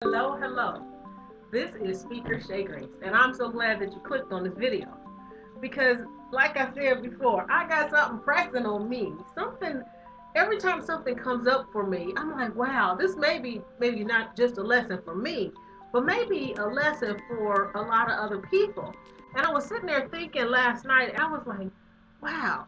Hello, hello. This is Speaker Shay Grace, and I'm so glad that you clicked on this video because, like I said before, I got something pressing on me. Something, every time something comes up for me, I'm like, wow, this may be maybe not just a lesson for me, but maybe a lesson for a lot of other people. And I was sitting there thinking last night, I was like, wow,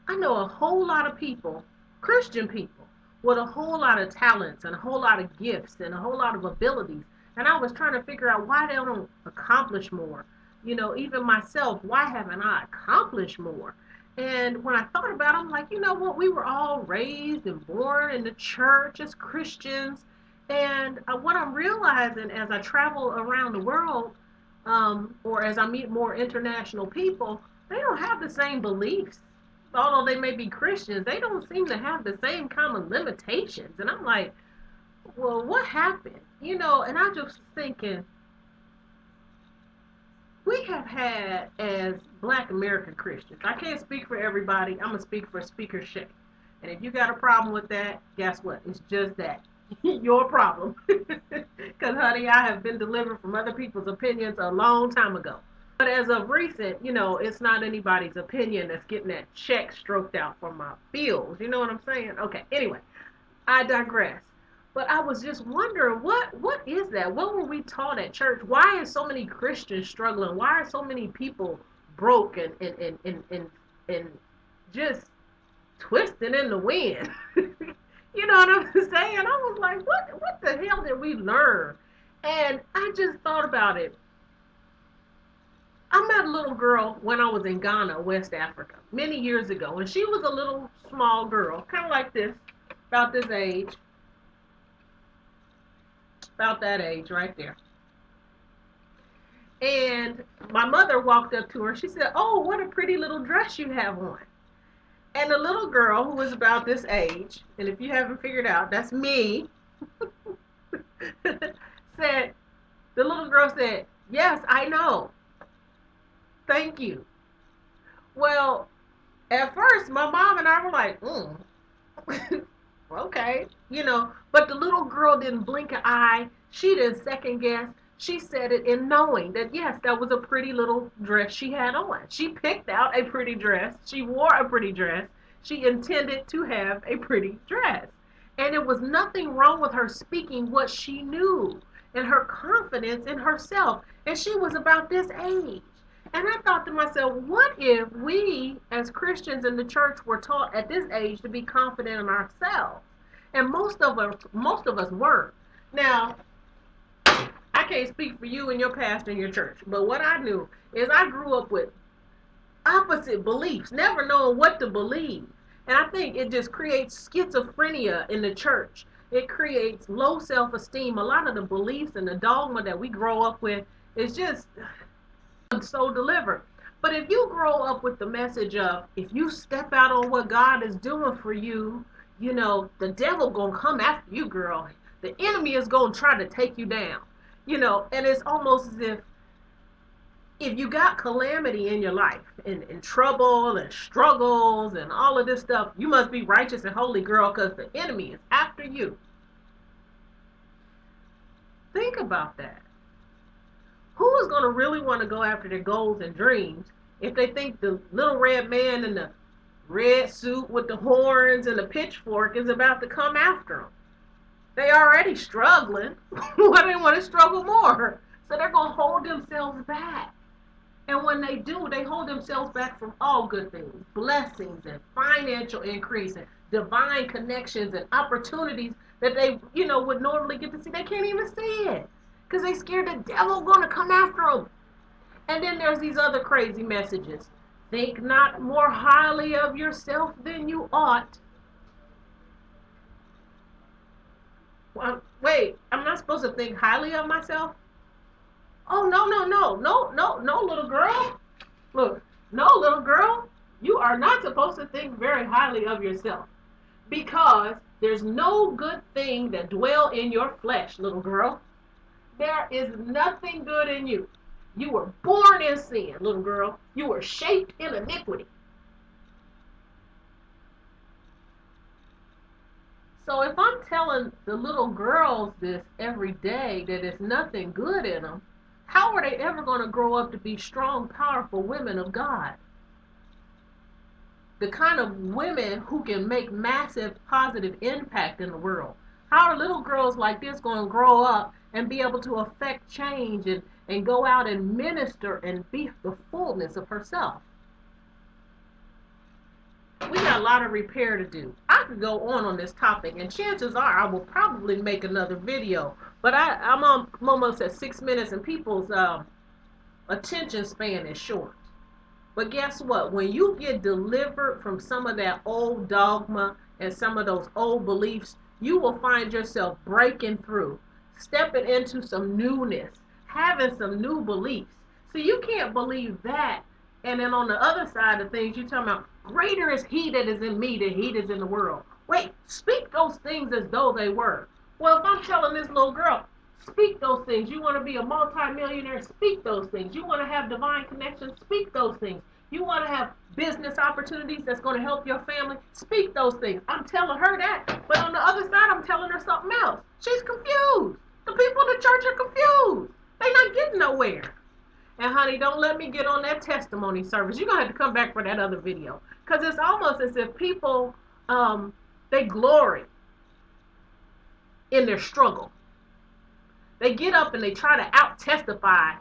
I know a whole lot of people, Christian people, with a whole lot of talents and a whole lot of gifts and a whole lot of abilities. And I was trying to figure out why they don't accomplish more. Even myself, why haven't I accomplished more? And when I thought about it, I'm like, you know what? We were all raised and born in the church as Christians. And what I'm realizing as I travel around the world, or as I meet more international people, they don't have the same beliefs. Although they may be Christians, they don't seem to have the same kind of limitations. And I'm like, well, what happened? And I just thinking, we have had as Black American Christians, I can't speak for everybody, I'm going to speak for Speaker Shay. And if you got a problem with that, guess what? It's just that. Your problem. Because, honey, I have been delivered from other people's opinions a long time ago. But as of recent, it's not anybody's opinion that's getting that check stroked out for my bills. You know what I'm saying? Okay, anyway, I digress. But I was just wondering, what is that? What were we taught at church? Why is so many Christians struggling? Why are so many people broke and just twisting in the wind? You know what I'm saying? I was like, what the hell did we learn? And I just thought about it. I met a little girl when I was in Ghana, West Africa, many years ago, and she was a little small girl, kind of like this, about this age, about that age right there. And my mother walked up to her. She said, "Oh, what a pretty little dress you have on." And the little girl, who was about this age, and if you haven't figured out, that's me, said, the little girl said, "Yes, I know. Thank you." Well, at first, my mom and I were like, okay, but the little girl didn't blink an eye. She didn't second guess. She said it in knowing that, yes, that was a pretty little dress she had on. She picked out a pretty dress. She wore a pretty dress. She intended to have a pretty dress. And it was nothing wrong with her speaking what she knew and her confidence in herself. And she was about this age. And I thought to myself, what if we as Christians in the church were taught at this age to be confident in ourselves? And most of us weren't. Now, I can't speak for you and your pastor in your church, but what I knew is I grew up with opposite beliefs, never knowing what to believe. And I think it just creates schizophrenia in the church. It creates low self-esteem. A lot of the beliefs and the dogma that we grow up with is just so delivered. But if you grow up with the message of, if you step out on what God is doing for you, the devil gonna come after you, girl. The enemy is gonna try to take you down. And it's almost as if you got calamity in your life and trouble and struggles and all of this stuff, you must be righteous and holy, girl, because the enemy is after you. Think about that. Who is going to really want to go after their goals and dreams if they think the little red man in the red suit with the horns and the pitchfork is about to come after them? They already struggling. Why do they want to struggle more? So they're going to hold themselves back. And when they do, they hold themselves back from all good things, blessings and financial increase and divine connections and opportunities that they, would normally get to see. They can't even see it because they scared the devil going to come after them. And then there's these other crazy messages. Think not more highly of yourself than you ought. Well, wait, I'm not supposed to think highly of myself? Oh, no, no, no, no, no, no, little girl. Look, no, little girl, you are not supposed to think very highly of yourself because there's no good thing that dwell in your flesh, little girl. There is nothing good in you. You were born in sin, little girl. You were shaped in iniquity. So if I'm telling the little girls this every day that there's nothing good in them, how are they ever going to grow up to be strong, powerful women of God? The kind of women who can make massive positive impact in the world. How are little girls like this going to grow up and be able to affect change and go out and minister and be the fullness of herself? We got a lot of repair to do. I could go on this topic, and chances are I will probably make another video. But I'm almost at 6 minutes, and people's attention span is short. But guess what? When you get delivered from some of that old dogma and some of those old beliefs, you will find yourself breaking through, stepping into some newness, having some new beliefs. So you can't believe that. And then on the other side of things, you're talking about greater is he that is in me than he that is in the world. Wait, speak those things as though they were. Well, if I'm telling this little girl, speak those things. You want to be a multimillionaire? Speak those things. You want to have divine connections? Speak those things. You want to have business opportunities that's going to help your family? Speak those things. I'm telling her that. But on the other side, I'm telling her something else. She's confused. The people in the church are confused. They're not getting nowhere. And honey, don't let me get on that testimony service. You're going to have to come back for that other video. Because it's almost as if people, they glory in their struggle. They get up and they try to out-testify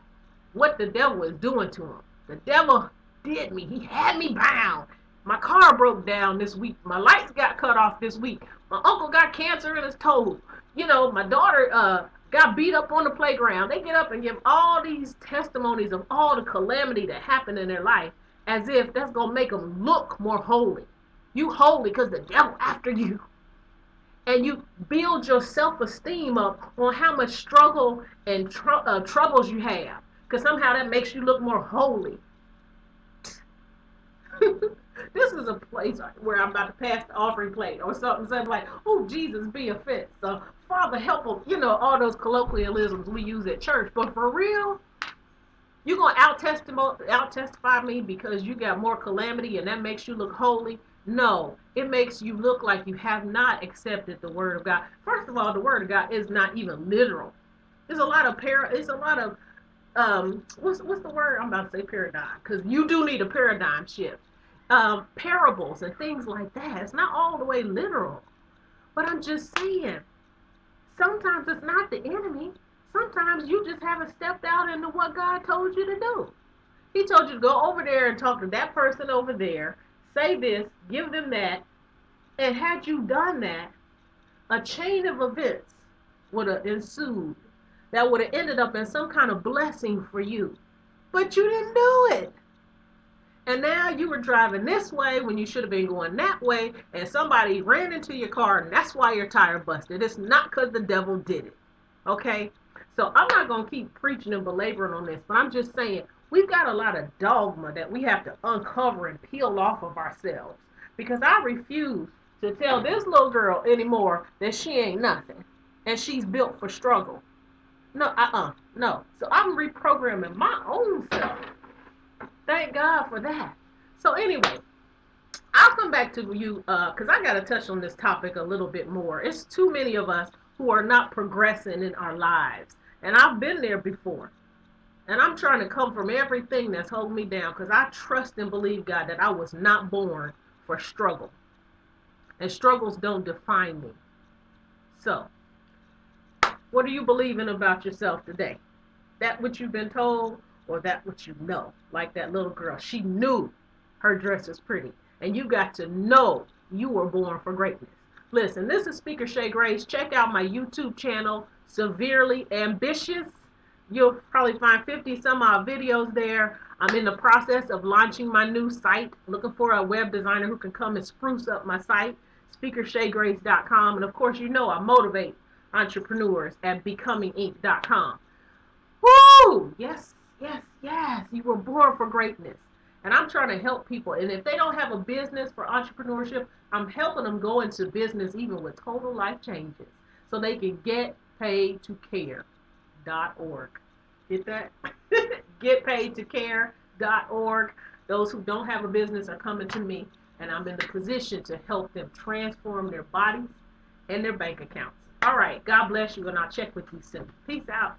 what the devil is doing to them. The devil did me. He had me bound. My car broke down this week. My lights got cut off this week. My uncle got cancer in his toes. You know, my daughter got beat up on the playground. They get up and give all these testimonies of all the calamity that happened in their life as if that's going to make them look more holy. You holy because the devil after you. And you build your self-esteem up on how much struggle and troubles you have. Because somehow that makes you look more holy. This is a place where I'm about to pass the offering plate or something like, oh, Jesus, be offense. So, Father, help them. You know, all those colloquialisms we use at church. But for real, you're going to out-testify me because you got more calamity and that makes you look holy? No, it makes you look like you have not accepted the Word of God. First of all, the Word of God is not even literal. There's a lot of what's the word? I'm about to say paradigm, because you do need a paradigm shift. Parables and things like that. It's not all the way literal. But I'm just saying, sometimes it's not the enemy. Sometimes you just haven't stepped out into what God told you to do. He told you to go over there and talk to that person over there, say this, give them that, and had you done that, a chain of events would have ensued that would have ended up in some kind of blessing for you. But you didn't do it. And now you were driving this way when you should have been going that way, and somebody ran into your car, and that's why your tire busted. It's not because the devil did it. Okay? So I'm not going to keep preaching and belaboring on this, but I'm just saying, we've got a lot of dogma that we have to uncover and peel off of ourselves. Because I refuse to tell this little girl anymore that she ain't nothing, and she's built for struggle. No, no. So I'm reprogramming my own self. Thank God for that. So anyway, I'll come back to you because I got to touch on this topic a little bit more. It's too many of us who are not progressing in our lives. And I've been there before. And I'm trying to come from everything that's holding me down because I trust and believe, God, that I was not born for struggle. And struggles don't define me. So, what are you believing about yourself today? That what you've been told or that what you know? Like that little girl. She knew her dress was pretty. And you got to know you were born for greatness. Listen, this is Speaker Shay Grace. Check out my YouTube channel, Severely Ambitious. You'll probably find 50 some odd videos there. I'm in the process of launching my new site. Looking for a web designer who can come and spruce up my site, speakershaygrace.com. And of course, you know I motivate entrepreneurs at becominginc.com. Woo! Yes, yes, yes. You were born for greatness. And I'm trying to help people. And if they don't have a business for entrepreneurship, I'm helping them go into business even with total life changes so they can get paid to care.org. Get that? Getpaidtocare.org. Those who don't have a business are coming to me, and I'm in the position to help them transform their bodies and their bank accounts. All right. God bless you, and I'll check with you soon. Peace out.